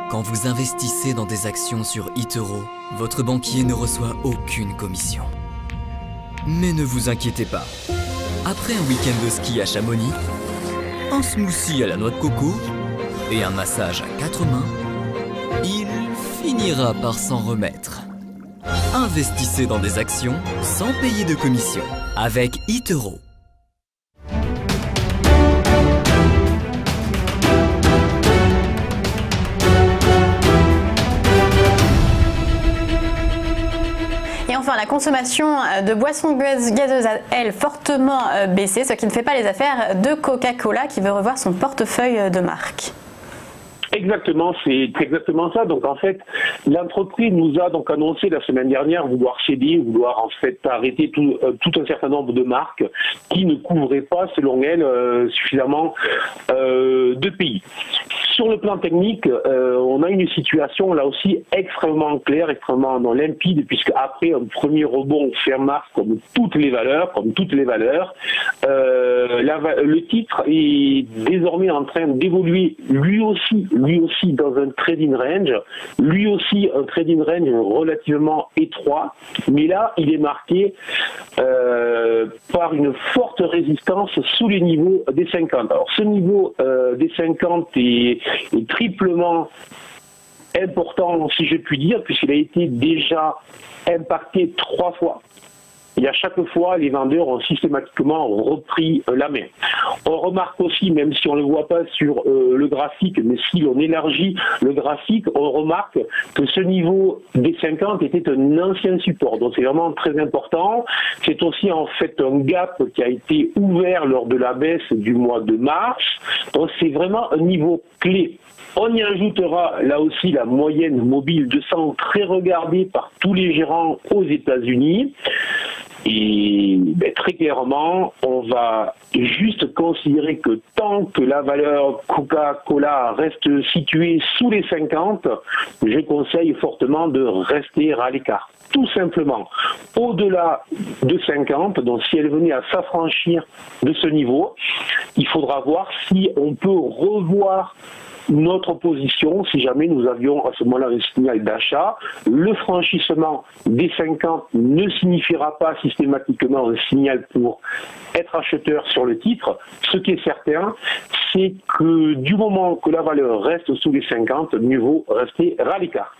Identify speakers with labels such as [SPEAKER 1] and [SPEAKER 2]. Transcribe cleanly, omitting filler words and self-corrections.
[SPEAKER 1] Quand vous investissez dans des actions sur eToro, votre banquier ne reçoit aucune commission. Mais ne vous inquiétez pas. Après un week-end de ski à Chamonix, un smoothie à la noix de coco et un massage à 4 mains, il finira par s'en remettre. Investissez dans des actions sans payer de commission avec eToro.
[SPEAKER 2] Et enfin, la consommation de boissons gazeuses a, elle, fortement baissé, ce qui ne fait pas les affaires de Coca-Cola qui veut revoir son portefeuille de marque.
[SPEAKER 3] Exactement, c'est exactement ça. Donc en fait, l'entreprise nous a donc annoncé la semaine dernière vouloir céder, vouloir en fait arrêter tout un certain nombre de marques qui ne couvraient pas, selon elle, suffisamment de pays. Sur le plan technique, on a une situation là aussi extrêmement claire, extrêmement limpide, puisque après un premier rebond fait marque comme toutes les valeurs, le titre est désormais en train d'évoluer lui aussi dans un trading range, un trading range relativement étroit, mais là il est marqué par une forte résistance sous les niveaux des 50. Alors ce niveau des 50 est triplement important, si je puis dire, puisqu'il a été déjà impacté 3 fois. Et à chaque fois, les vendeurs ont systématiquement repris la main. On remarque aussi, même si on ne le voit pas sur le graphique, mais si l'on élargit le graphique, on remarque que ce niveau des 50 était un ancien support. Donc c'est vraiment très important. C'est aussi en fait un gap qui a été ouvert lors de la baisse du mois de mars. Donc c'est vraiment un niveau clé. On y ajoutera là aussi la moyenne mobile 200 très regardée par tous les gérants aux États-Unis. Et très clairement, on va juste considérer que tant que la valeur Coca-Cola reste située sous les 50, je conseille fortement de rester à l'écart. Tout simplement, au-delà de 50, donc si elle venait à s'affranchir de ce niveau, il faudra voir si on peut revoir notre position, si jamais nous avions à ce moment-là un signal d'achat. Le franchissement des 50 ne signifiera pas systématiquement un signal pour être acheteur sur le titre. Ce qui est certain, c'est que du moment que la valeur reste sous les 50, mieux vaut rester à l'écart.